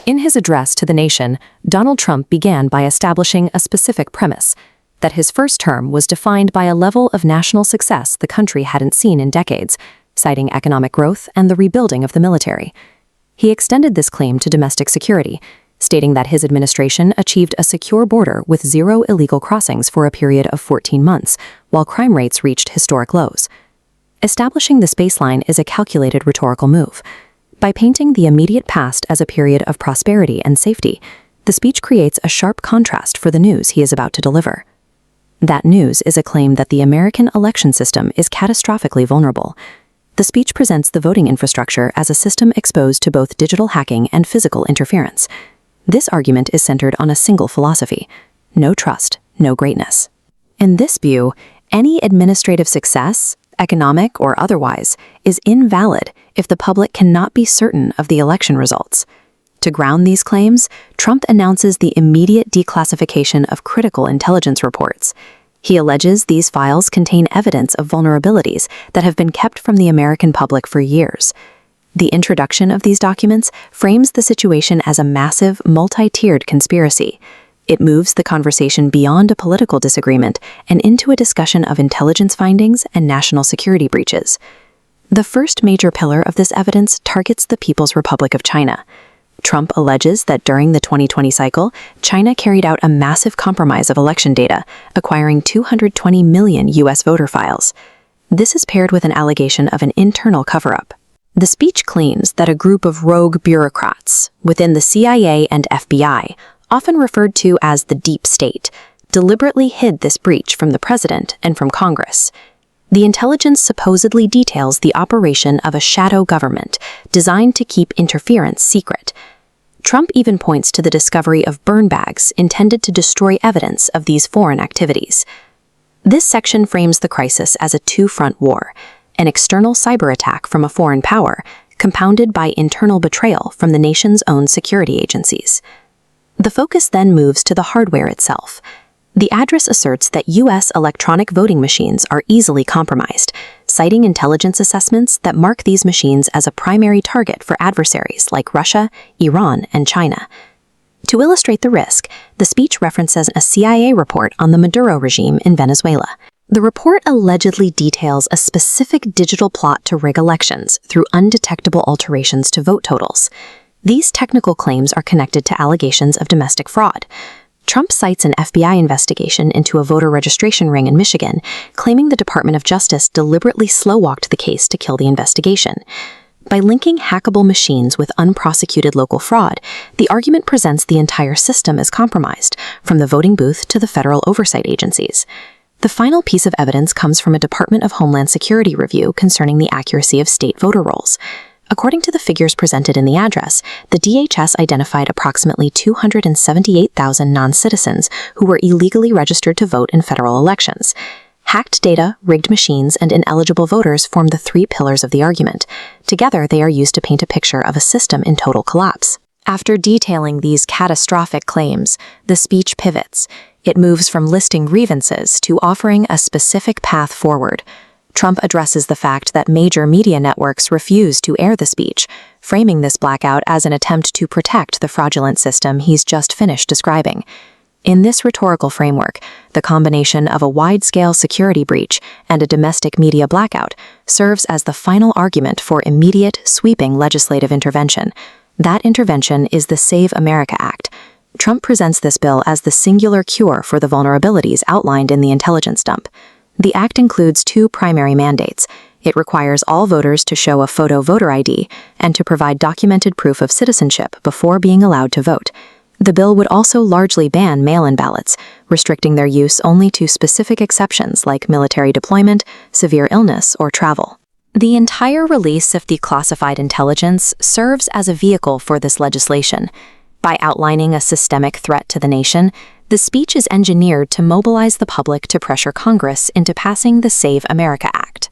In his address to the nation, Donald Trump began by establishing a specific premise, that his first term was defined by a level of national success the country hadn't seen in decades, citing economic growth and the rebuilding of the military. He extended this claim to domestic security, stating that his administration achieved a secure border with 0 illegal crossings for a period of 14 months, while crime rates reached historic lows. Establishing this baseline is a calculated rhetorical move. By painting the immediate past as a period of prosperity and safety, the speech creates a sharp contrast for the news he is about to deliver. That news is a claim that the American election system is catastrophically vulnerable. The speech presents the voting infrastructure as a system exposed to both digital hacking and physical interference. This argument is centered on a single philosophy: no trust, no greatness. In this view, any administrative success, economic or otherwise, is invalid if the public cannot be certain of the election results. To ground these claims, Trump announces the immediate declassification of critical intelligence reports. He alleges these files contain evidence of vulnerabilities that have been kept from the American public for years. The introduction of these documents frames the situation as a massive, multi-tiered conspiracy. It moves the conversation beyond a political disagreement and into a discussion of intelligence findings and national security breaches. The first major pillar of this evidence targets the People's Republic of China. Trump alleges that during the 2020 cycle, China carried out a massive compromise of election data, acquiring 220 million U.S. voter files. This is paired with an allegation of an internal cover-up. The speech claims that a group of rogue bureaucrats within the CIA and FBI, often referred to as the deep state, deliberately hid this breach from the president and from Congress. The intelligence supposedly details the operation of a shadow government designed to keep interference secret. Trump even points to the discovery of burn bags intended to destroy evidence of these foreign activities. This section frames the crisis as a two-front war: an external cyber attack from a foreign power, compounded by internal betrayal from the nation's own security agencies. The focus then moves to the hardware itself. The address asserts that U.S. electronic voting machines are easily compromised, citing intelligence assessments that mark these machines as a primary target for adversaries like Russia, Iran, and China. To illustrate the risk, the speech references a CIA report on the Maduro regime in Venezuela. The report allegedly details a specific digital plot to rig elections through undetectable alterations to vote totals. These technical claims are connected to allegations of domestic fraud. Trump cites an FBI investigation into a voter registration ring in Michigan, claiming the Department of Justice deliberately slow-walked the case to kill the investigation. By linking hackable machines with unprosecuted local fraud, the argument presents the entire system as compromised, from the voting booth to the federal oversight agencies. The final piece of evidence comes from a Department of Homeland Security review concerning the accuracy of state voter rolls. According to the figures presented in the address, the DHS identified approximately 278,000 non-citizens who were illegally registered to vote in federal elections. Hacked data, rigged machines, and ineligible voters form the three pillars of the argument. Together, they are used to paint a picture of a system in total collapse. After detailing these catastrophic claims, the speech pivots. It moves from listing grievances to offering a specific path forward. Trump addresses the fact that major media networks refuse to air the speech, framing this blackout as an attempt to protect the fraudulent system he's just finished describing. In this rhetorical framework, the combination of a wide-scale security breach and a domestic media blackout serves as the final argument for immediate, sweeping legislative intervention. That intervention is the Save America Act. Trump presents this bill as the singular cure for the vulnerabilities outlined in the intelligence dump. The act includes two primary mandates. It requires all voters to show a photo voter ID and to provide documented proof of citizenship before being allowed to vote. The bill would also largely ban mail-in ballots, restricting their use only to specific exceptions like military deployment, severe illness, or travel. The entire release of declassified intelligence serves as a vehicle for this legislation. By outlining a systemic threat to the nation, the speech is engineered to mobilize the public to pressure Congress into passing the Save America Act.